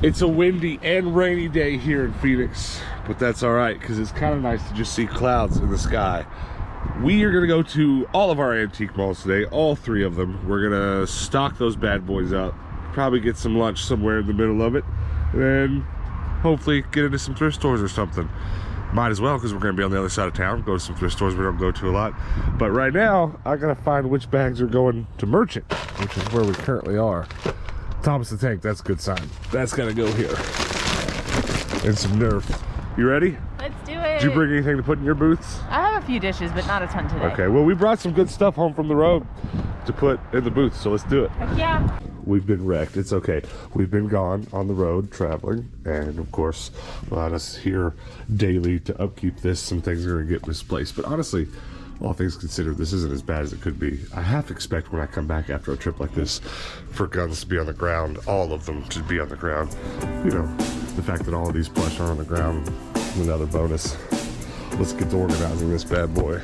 It's a windy and rainy day here in Phoenix, but that's all right because it's kind of nice to just see clouds in the sky. We are gonna go to all of our antique malls today, all 3 of them. We're gonna stock those bad boys up, probably get some lunch somewhere in the middle of it, and then hopefully get into some thrift stores or something. Might as well, because we're gonna be on the other side of town, go to some thrift stores we don't go to a lot. But right now, I gotta find which bags are going to Merchant, which is where we currently are. Thomas the Tank, that's a good sign. That's gotta go here. And some Nerf. You ready? Let's do it. Did you bring anything to put in your booths? I have a few dishes, but not a ton today. Okay, well we brought some good stuff home from the road to put in the booth, so let's do it. Heck yeah. We've been wrecked, it's okay. We've been gone on the road traveling, and of course, without us here daily to upkeep this, some things are gonna get misplaced. But honestly, all things considered, this isn't as bad as it could be. I half expect when I come back after a trip like this for guns to be on the ground, all of them to be on the ground. You know, the fact that all of these plush are on the ground is another bonus. Let's get to organizing this bad boy.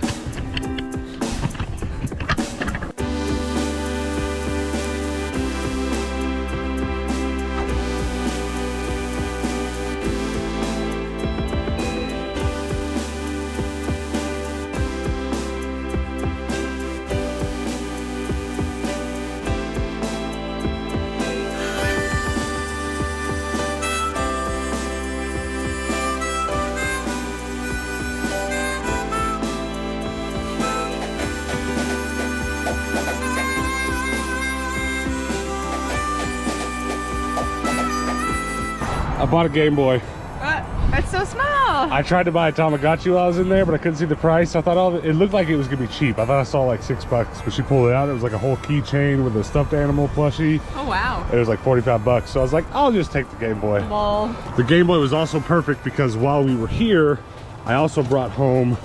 I bought a Game Boy. That's so small. I tried to buy a Tamagotchi while I was in there, but I couldn't see the price. I thought it looked like it was gonna be cheap. I thought I saw like $6, but she pulled it out. It was like a whole keychain with a stuffed animal plushie. Oh wow. It was like 45 bucks. So I was like, I'll just take the Game Boy. Lol. The Game Boy was also perfect because while we were here, I also brought home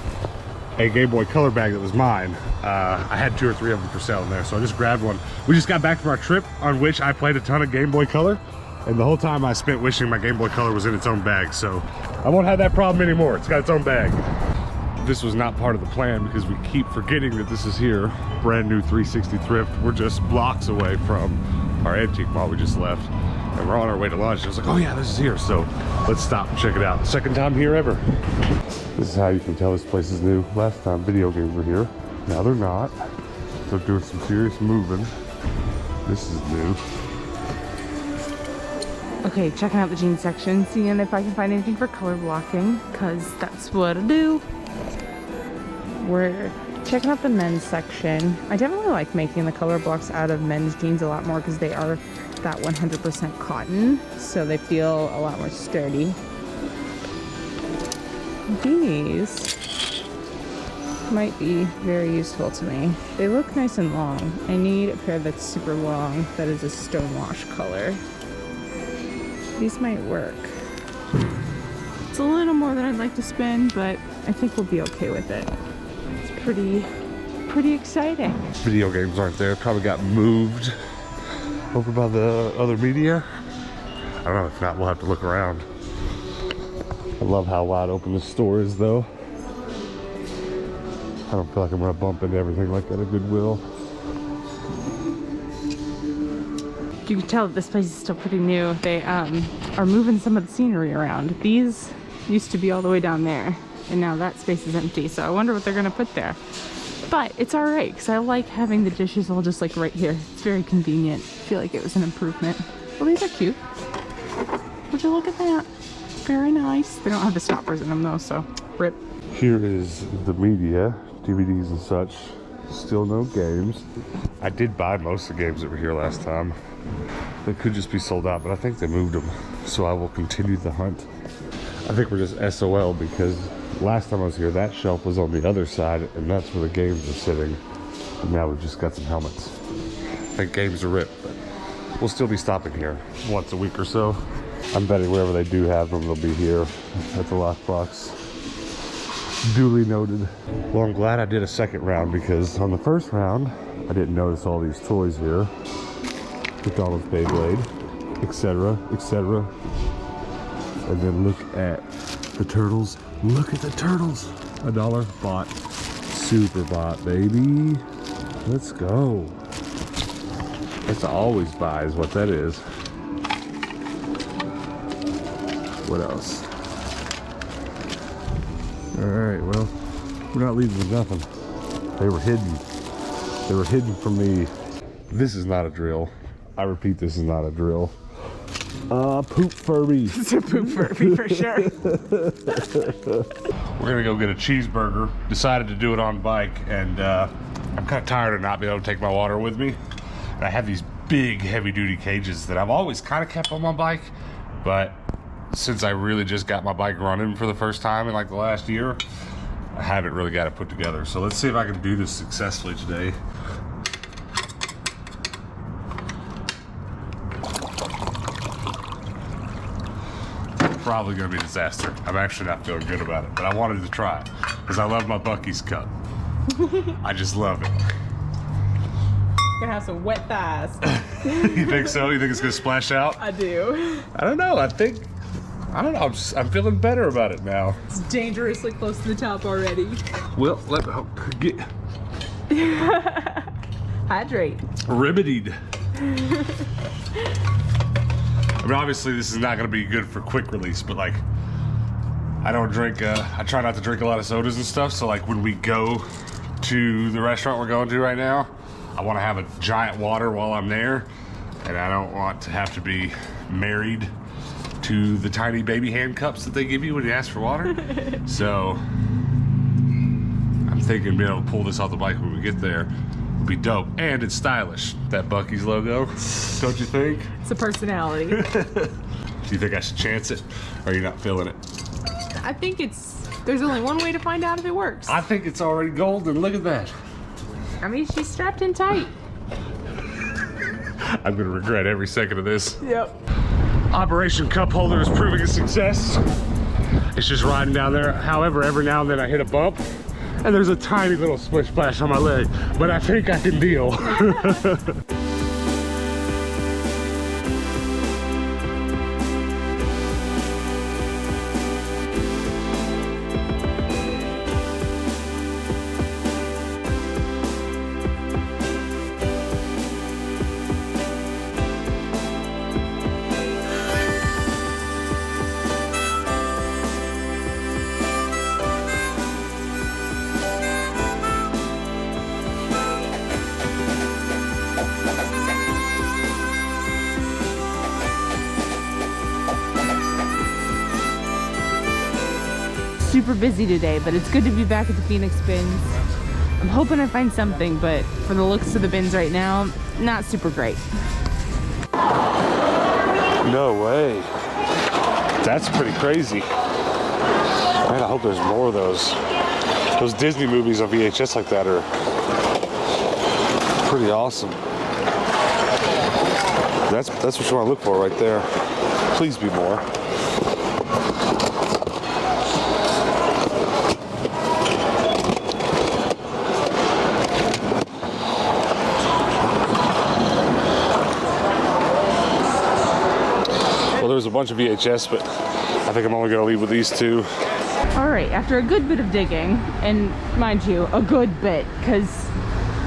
a Game Boy Color bag that was mine. I had 2 or 3 of them for sale in there, so I just grabbed one. We just got back from our trip on which I played a ton of Game Boy Color. And the whole time I spent wishing my Game Boy Color was in its own bag, so I won't have that problem anymore. It's got its own bag. This was not part of the plan because we keep forgetting that this is here. Brand new 360 Thrift. We're just blocks away from our antique mall we just left. And we're on our way to lunch. I was like, oh yeah, this is here. So let's stop and check it out. Second time here ever. This is how you can tell this place is new. Last time video games were here. Now they're not. They're doing some serious moving. This is new. Okay, checking out the jeans section, seeing if I can find anything for color blocking, because that's what I do. We're checking out the men's section. I definitely like making the color blocks out of men's jeans a lot more because they are that 100% cotton, so they feel a lot more sturdy. These might be very useful to me. They look nice and long. I need a pair that's super long that is a stonewash color. These might work. It's a little more than I'd like to spend, but I think we'll be okay with it. It's pretty exciting. Video games aren't there. Probably got moved over by the other media. I don't know. If not, we'll have to look around. I love how wide open this store is, though. I don't feel like I'm gonna bump into everything like at a Goodwill. You can tell that this place is still pretty new. They are moving some of the scenery around. These used to be all the way down there, and now that space is empty, so I wonder what they're gonna put there. But it's all right, because I like having the dishes all just like right here. It's very convenient. I feel like it was an improvement. Well, these are cute. Would you look at that? Very nice. They don't have the stoppers in them though, so rip. Here is the media, DVDs and such. Still no games. I did buy most of the games that were here last time. They could just be sold out, but I think they moved them. So I will continue the hunt. I think we're just SOL because last time I was here, that shelf was on the other side, and that's where the games are sitting. And now we've just got some helmets. I think games are ripped, but we'll still be stopping here once a week or so. I'm betting wherever they do have them, they'll be here at the lockbox. Duly noted. Well, I'm glad I did a second round because on the first round, I didn't notice all these toys here. McDonald's Beyblade, etc., etc. And then look at the turtles. Look at the turtles. $1 bought. Super bought, baby. Let's go. That's always buy is what that is. What else? Alright, well, we're not leaving with nothing. They were hidden. They were hidden from me. This is not a drill. I repeat, this is not a drill. Poop Furby. It's a poop Furby for sure. We're gonna go get a cheeseburger. Decided to do it on bike, and I'm kind of tired of not being able to take my water with me. And I have these big heavy-duty cages that I've always kind of kept on my bike, but since I really just got my bike running for the first time in like the last year, I haven't really got it put together. So let's see if I can do this successfully today. Probably gonna be a disaster. I'm actually not feeling good about it, but I wanted to try because I love my Buc-ee's cup. I just love it. Gonna have some wet thighs. You think so? You think it's gonna splash out? I do. I don't know. I don't know. I'm feeling better about it now. It's dangerously close to the top already. Well, let me get Hydrate. remedied. I mean, obviously this is not going to be good for quick release, but like, I don't drink, I try not to drink a lot of sodas and stuff, so like when we go to the restaurant we're going to right now, I want to have a giant water while I'm there, and I don't want to have to be married to the tiny baby hand cups that they give you when you ask for water. So, I'm thinking being able to pull this off the bike when we get there would be dope, and it's stylish, that Buc-ee's logo, don't you think? It's a personality. Do you think I should chance it, or are you not feeling it? I think there's only one way to find out if it works. I think it's already golden, look at that. I mean, she's strapped in tight. I'm gonna regret every second of this. Yep. Operation Cup Holder is proving a success. It's just riding down there. However, every now and then I hit a bump, and there's a tiny little splish splash on my leg, but I think I can deal. Super busy today, but it's good to be back at the Phoenix bins. I'm hoping I find something, but for the looks of the bins right now, not super great. No way. That's pretty crazy. Man, I hope there's more of those. Those Disney movies on VHS like that are pretty awesome. That's what you want to look for right there. Please be more. There's a bunch of VHS, but I think I'm only gonna leave with these two. All right, after a good bit of digging, and mind you, a good bit, because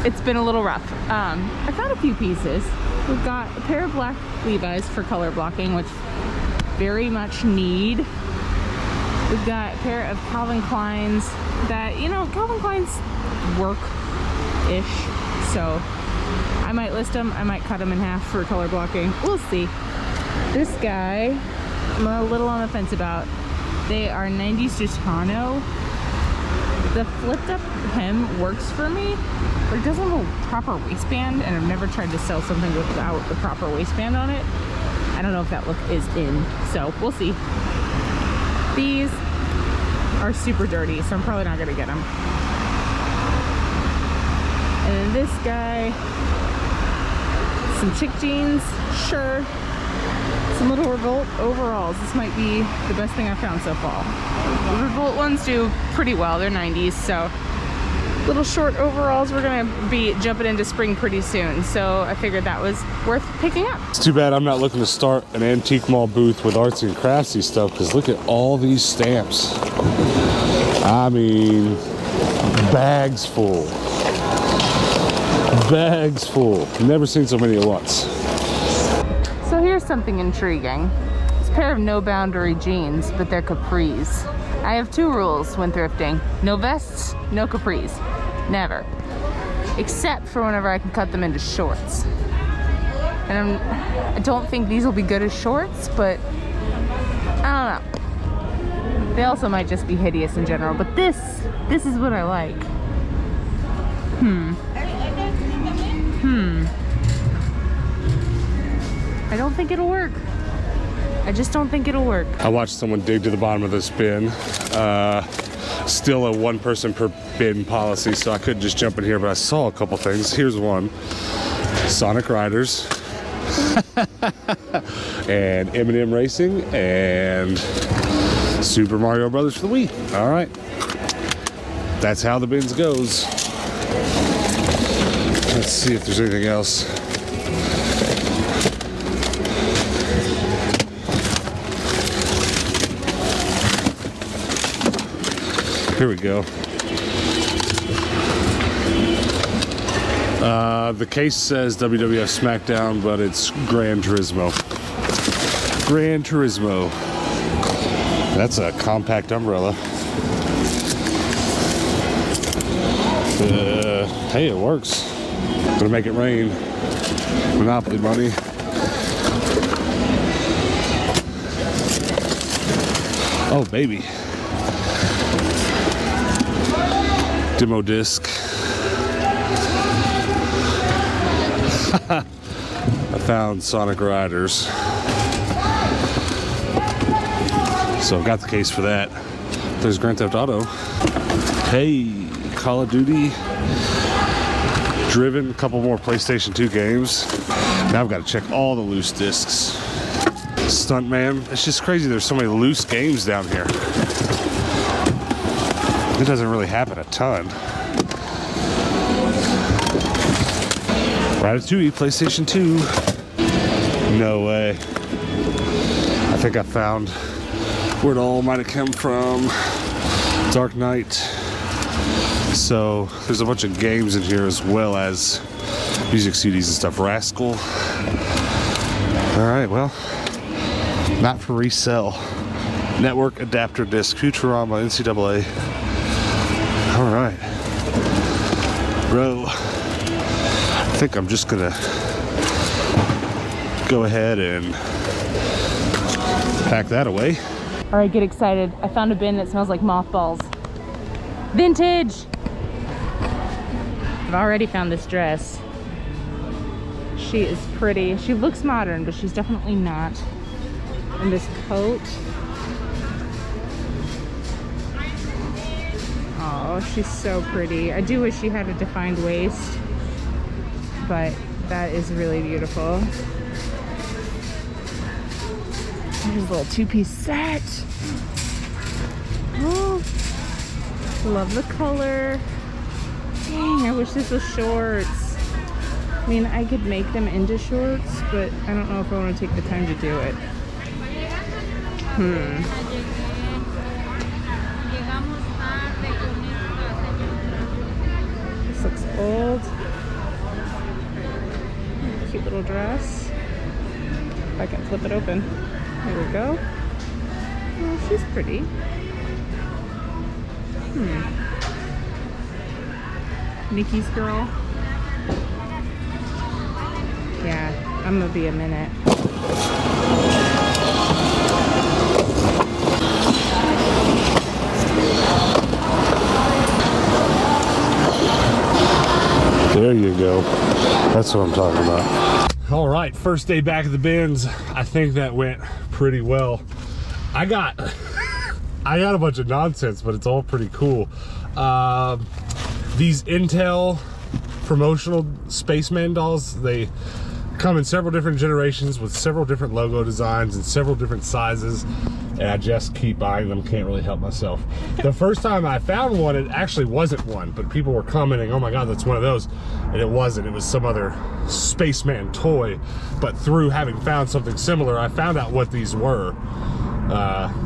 it's been a little rough, I found a few pieces. We've got a pair of black Levi's for color blocking, which very much need. We've got a pair of Calvin Kleins that, you know, Calvin Kleins work-ish, so I might list them, I might cut them in half for color blocking. We'll see. This guy, I'm a little on the fence about. They are 90s Gitano. The flipped up hem works for me, but it doesn't have a proper waistband, and I've never tried to sell something without the proper waistband on it. I don't know if that look is in, so we'll see. These are super dirty, so I'm probably not gonna get them. And then this guy, some chick jeans, sure. Some little Revolt overalls. This might be the best thing I've found so far. The Revolt ones do pretty well. They're 90s, so little short overalls. We're gonna be jumping into spring pretty soon, so I figured that was worth picking up. It's too bad I'm not looking to start an antique mall booth with artsy and craftsy stuff, because look at all these stamps. I mean, bags full. Bags full. Never seen so many at once. So here's something intriguing. This pair of No Boundary jeans, but they're capris. I have 2 rules when thrifting. No vests, no capris. Never. Except for whenever I can cut them into shorts. And I don't think these will be good as shorts, but I don't know. They also might just be hideous in general, but this is what I like. I don't think it'll work. I just don't think it'll work. I watched someone dig to the bottom of this bin. Still a 1 person per bin policy, so I couldn't just jump in here, but I saw a couple things. Here's one. Sonic Riders. And M&M Racing and Super Mario Brothers for the Wii. All right. That's how the bins goes. Let's see if there's anything else. Here we go. The case says WWF SmackDown, but it's Gran Turismo. Gran Turismo. That's a compact umbrella. Hey, it works. Gonna make it rain. Monopoly money. Oh, baby. Demo disc. I found Sonic Riders. So I've got the case for that. There's Grand Theft Auto. Hey, Call of Duty. Driven, a couple more PlayStation 2 games. Now I've got to check all the loose discs. Stuntman. It's just crazy there's so many loose games down here. It doesn't really happen a ton. Ratatouille, PlayStation 2. No way. I think I found where it all might have come from. Dark Knight. So there's a bunch of games in here as well as music CDs and stuff. Rascal. All right, well, not for resale. Network adapter disc, Futurama, NCAA. All right, bro. I think I'm just gonna go ahead and pack that away. All right, get excited. I found a bin that smells like mothballs. Vintage! I've already found this dress. She is pretty. She looks modern, but she's definitely not. And this coat. Oh, she's so pretty. I do wish she had a defined waist, but that is really beautiful. Here's a little 2-piece set. Oh, love the color. Dang, I wish this was shorts. I mean, I could make them into shorts, but I don't know if I want to take the time to do it. This looks old. Cute little dress. If I can flip it open. There we go. Oh, she's pretty. Nikki's girl. Yeah, I'm gonna be a minute. There you go. That's what I'm talking about. All right, first day back at the bins. I think that went pretty well. I got a bunch of nonsense, but it's all pretty cool. These Intel promotional Spaceman dolls, they come in several different generations with several different logo designs and several different sizes, and I just keep buying them. Can't really help myself. The first time I found one, it actually wasn't one, but people were commenting, oh my god, that's one of those, and it wasn't. It was some other Spaceman toy, but through having found something similar, I found out what these were.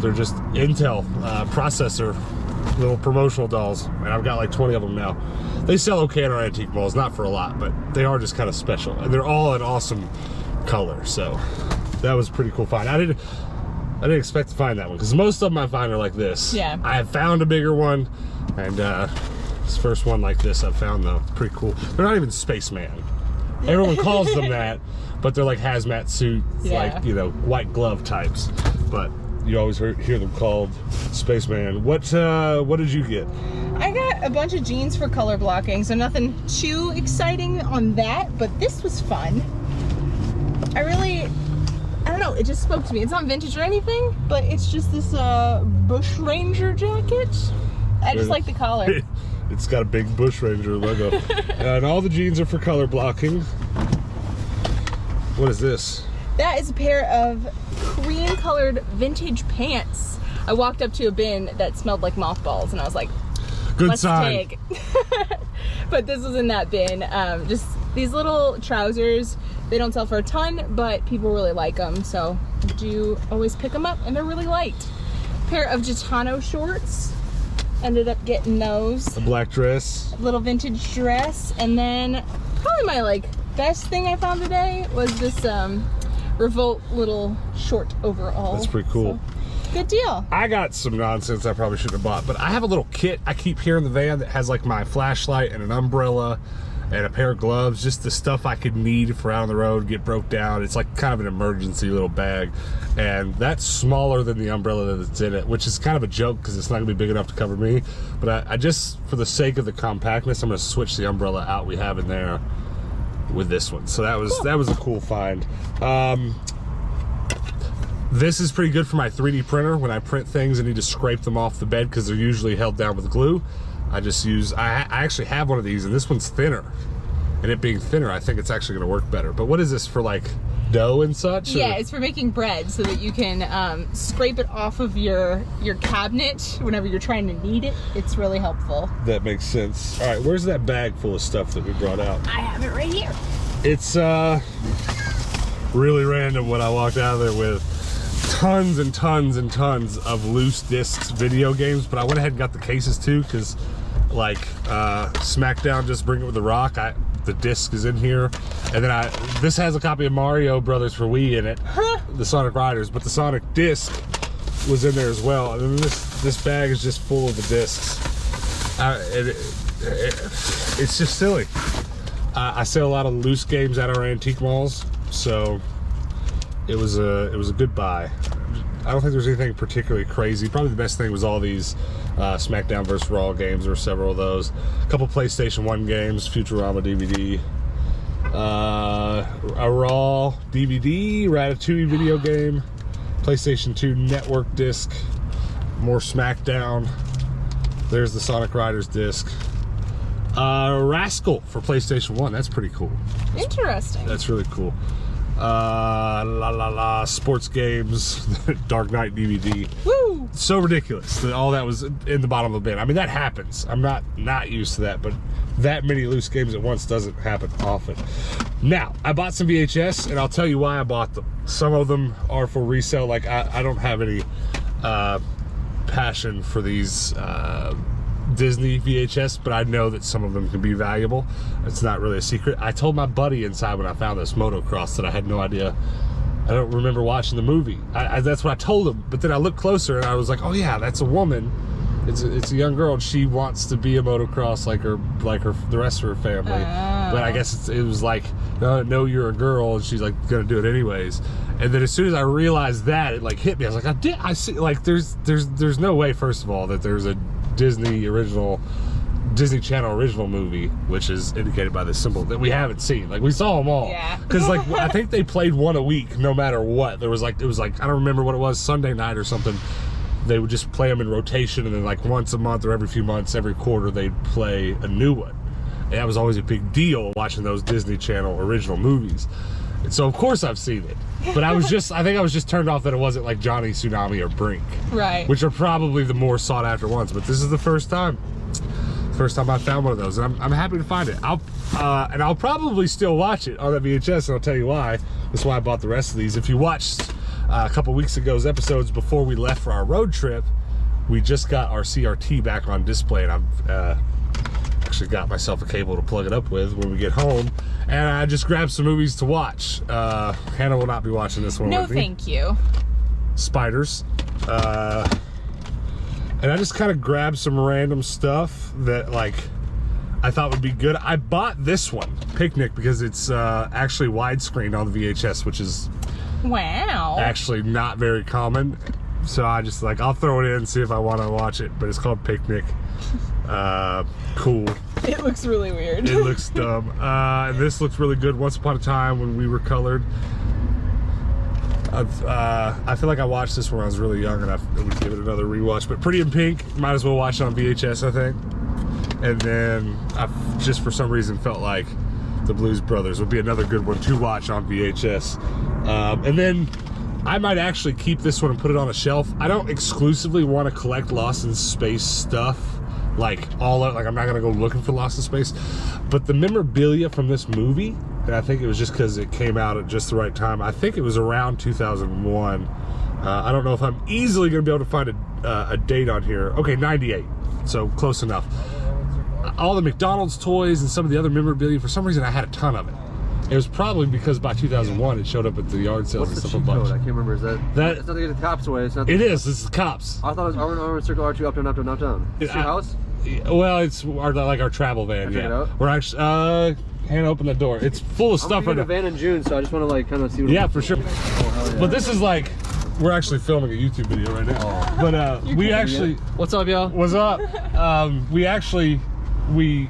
They're just Intel processor little promotional dolls, and I've got like 20 of them now. They sell okay in our antique malls, not for a lot, but they are just kind of special, and they're all an awesome color, so that was a pretty cool find. I didn't expect to find that one because most of them I find are like this. Yeah. I have found a bigger one, and this first one like this I've found though. It's pretty cool. They're not even spaceman. Everyone calls them that, but they're like hazmat suit, like, you know, white glove types. But you always hear them called spaceman. What did you get? I got a bunch of jeans for color blocking, so nothing too exciting on that, but this was fun. I don't know, it just spoke to me. It's not vintage or anything, but it's just this Bush Ranger jacket. I just like the collar. It's got a big Bush Ranger logo. And all the jeans are for color blocking. What is this? That is a pair of cream colored vintage pants. I walked up to a bin that smelled like mothballs and I was like, good let's sign. take. But this was in that bin. Just these little trousers. They don't sell for a ton, but people really like them, so I do always pick them up, and they're really light. Pair of Gitano shorts. Ended up getting those. A black dress. A little vintage dress, and then probably my like best thing I found today was this Revolt little short overall. That's pretty cool. So, good deal. I got some nonsense I probably shouldn't have bought, but I have a little kit I keep here in the van that has like my flashlight and an umbrella and a pair of gloves, just the stuff I could need for out on the road, get broke down. It's like kind of an emergency little bag, and that's smaller than the umbrella that's in it, which is kind of a joke because it's not gonna be big enough to cover me. But I just, for the sake of the compactness, I'm gonna switch the umbrella out we have in there with this one. So that was a cool find. This is pretty good for my 3D printer when I print things and need to scrape them off the bed because they're usually held down with glue. I actually have one of these, and this one's thinner. And it being thinner, I think it's actually gonna work better. But what is this, for like dough and such? Yeah, it's for making bread so that you can scrape it off of your cabinet whenever you're trying to knead it. It's really helpful. That makes sense. All right, where's that bag full of stuff that we brought out? I have it right here. It's really random what I walked out of there with. Tons and tons and tons of loose discs video games, but I went ahead and got the cases too because like SmackDown Just Bring It With the Rock, the disc is in here, and then this has a copy of Mario Brothers for Wii in it, the Sonic Riders, but the Sonic disc was in there as well. And then this bag is just full of the discs. It's just silly. I sell a lot of loose games at our antique malls, so it was a good buy. I don't think there's anything particularly crazy. Probably the best thing was all these SmackDown vs. Raw games. There were several of those. A couple PlayStation 1 games, Futurama DVD, a Raw DVD, Ratatouille video game, PlayStation 2 network disc, more SmackDown. There's the Sonic Riders disc. Rascal for PlayStation 1. That's pretty cool. Interesting. That's really cool. Sports games, Dark Knight DVD. Woo! So ridiculous that all that was in the bottom of the bin. I mean, that happens. I'm not used to that, but that many loose games at once doesn't happen often. Now, I bought some VHS, and I'll tell you why I bought them. Some of them are for resale. Like, I don't have any passion for these Disney VHS, but I know that some of them can be valuable. It's not really a secret. I told my buddy inside when I found this motocross that I had no idea. I don't remember watching the movie. That's what I told him, but then I looked closer and I was like, oh yeah, that's a woman. It's a young girl, and she wants to be a motocross like the rest of her family. But I guess it was like, no, you're a girl, and she's like gonna do it anyways. And then as soon as I realized that, it like hit me. I was like, I see, like there's no way, first of all, that there's a Disney Channel original movie, which is indicated by this symbol, that we haven't seen. Like, we saw them all. Yeah. Because like I think they played one a week, no matter what. It was like I don't remember what it was, Sunday night or something. They would just play them in rotation, and then like once a month or every few months, every quarter, they'd play a new one. And that was always a big deal, watching those Disney Channel original movies. And so of course I've seen it, but I think I was just turned off that it wasn't like Johnny, Tsunami, or Brink, Right. which are probably the more sought after ones. But this is the first time I found one of those, and I'm happy to find it. I'll probably still watch it on that VHS, and I'll tell you why. That's why I bought the rest of these. If you watched a couple weeks ago's episodes before we left for our road trip, we just got our CRT back on display, and I've actually got myself a cable to plug it up with when we get home, and I just grabbed some movies to watch. Hannah will not be watching this one No, with me. thank you. spiders. And I just kind of grabbed some random stuff that like I thought would be good. I bought this one, Picnic, because it's actually widescreen on the VHS, which is actually not very common. So I just like, I'll throw it in and see if I want to watch it, but it's called Picnic. Cool. It looks really weird. It looks dumb. And this looks really good. Once Upon a Time When We Were Colored. I feel like I watched this when I was really young, and I would give it another rewatch. But Pretty in Pink, might as well watch it on VHS, I think. And then I just for some reason felt like The Blues Brothers would be another good one to watch on VHS. And then I might actually keep this one and put it on a shelf. I don't exclusively want to collect Lost in Space stuff, like I'm not gonna go looking for Lost in Space, but the memorabilia from this movie, and I think it was just because it came out at just the right time. I think it was around 2001. I don't know if I'm easily gonna be able to find a date on here. Okay, 98, so close enough. All the McDonald's toys and some of the other memorabilia, for some reason I had a ton of it. It was probably because by 2001 it showed up at the yard sales and stuff. What's the cheat code? I can't remember. Is that? It's not to get the cops away. It's not. It is. It's the cops. I thought it was R1 Circle R2 up down up down up down. Is your house? Well, it's our travel van. Check it out. We're actually can't open the door. It's full of stuff right now. I'm getting a van in June, so I just want to like kind of see what. Yeah, for sure. Oh, yeah. But this is like, we're actually filming a YouTube video right now. Oh. But we actually. What's up, y'all? What's up? We actually. We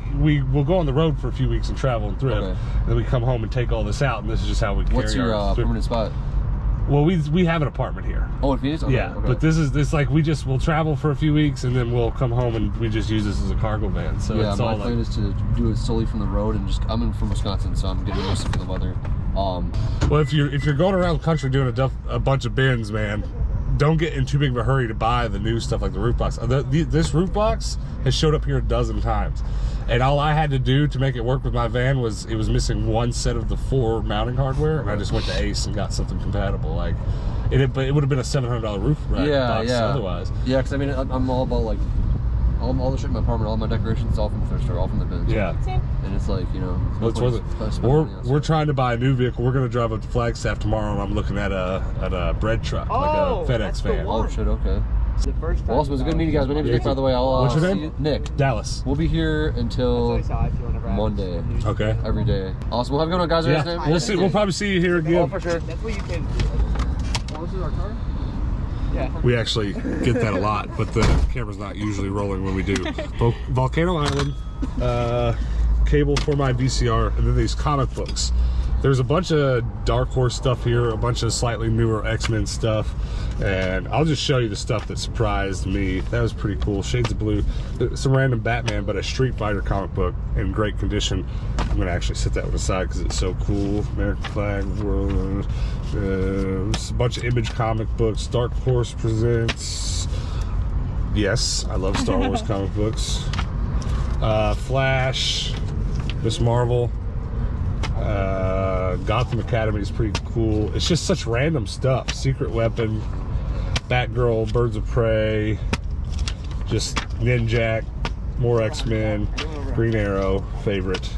will go on the road for a few weeks and travel and thrift, and then we come home and take all this out, and this is just how we carry. What's your permanent spot? Well, we have an apartment here. Oh, in Phoenix? Okay, yeah, okay. But this like we'll travel for a few weeks and then we'll come home and we just use this as a cargo van. So yeah, it's my all plan like, is to do it solely from the road and just I'm from Wisconsin, so I'm getting used to the weather. Well, if you're going around the country doing a bunch of bins, man, don't get in too big of a hurry to buy the new stuff like the roof box. This roof box has showed up here a dozen times. And all I had to do to make it work with my van was it was missing one set of the 4 mounting hardware, and I just went to Ace and got something compatible. Like, but it would have been a $700 roof box otherwise. Yeah, because I mean, I'm all about like all the shit in my apartment, all my decorations, all from the thrift store, all from the bins. Yeah. And it's like, you know, What's worth it? We're trying to buy a new vehicle. We're gonna drive up to Flagstaff tomorrow, and I'm looking at a bread truck, like a FedEx van. Oh shit, okay. The first time Awesome, it was good meeting you guys. My name is Nick, by the way. What's your name? See you. Nick. Dallas. We'll be here until Monday. Okay. Every day. Awesome. We'll have a good one, guys. Yeah. We'll see. We'll probably see you here again. Oh, for sure. That's what you can. Oh, this is our car? Yeah. We actually get that a lot, but the camera's not usually rolling when we do. Volcano Island, cable for my VCR, and then these comic books. There's a bunch of Dark Horse stuff here, a bunch of slightly newer X-Men stuff, and I'll just show you the stuff that surprised me. That was pretty cool. Shades of Blue, some random Batman, but a Street Fighter comic book in great condition. I'm gonna actually set that one aside because it's so cool. American flag, world, a bunch of Image comic books. Dark Horse presents. Yes, I love Star Wars comic books. Flash, Miss Marvel. Gotham Academy is pretty cool. It's just such random stuff. Secret Weapon, Batgirl, Birds of Prey, just Ninjak, more X-Men, Green Arrow, favorite.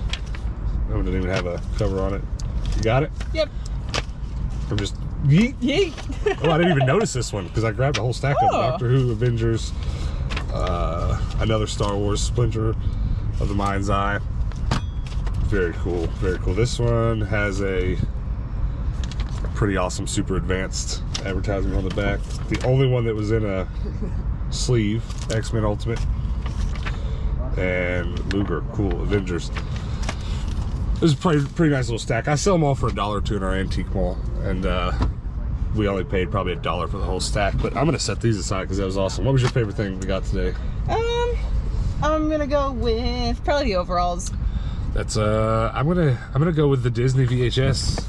I don't even have a cover on it. You got it? Yep. I'm just yeet. Yeet. Oh, I didn't even notice this one because I grabbed a whole stack of Doctor Who, Avengers, another Star Wars, Splinter of the Mind's Eye. Very cool, very cool. This one has a pretty awesome, super advanced advertising on the back. The only one that was in a sleeve, X-Men Ultimate, and Luger, cool, Avengers. This is a pretty nice little stack. I sell them all for $1 or $2 in our antique mall, and we only paid probably $1 for the whole stack. But I'm gonna set these aside because that was awesome. What was your favorite thing we got today? I'm gonna go with probably the overalls. That's I'm gonna go with the Disney VHS.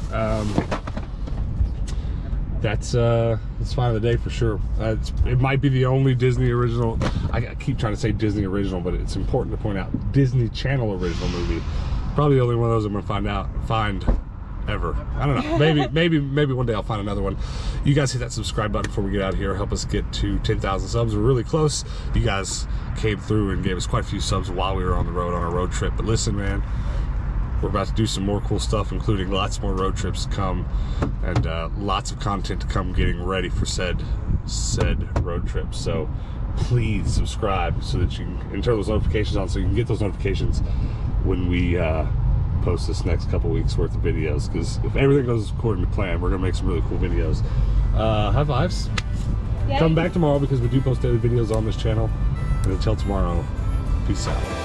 That's fine of the day for sure. It mind be the only Disney original. I keep trying to say Disney original, but it's important to point out Disney Channel original movie. Probably the only one of those I'm gonna find ever. I don't know. Maybe one day I'll find another one. You guys hit that subscribe button before we get out of here. Help us get to 10,000 subs. We're really close. You guys came through and gave us quite a few subs while we were on the road on our road trip. But listen, man, we're about to do some more cool stuff, including lots more road trips to come, and lots of content to come getting ready for said road trips. So please subscribe so that you can, and turn those notifications on so you can get those notifications when we post this next couple weeks worth of videos, because if everything goes according to plan, we're gonna make some really cool videos. High fives. Come back tomorrow because we do post daily videos on this channel. And until tomorrow, peace out.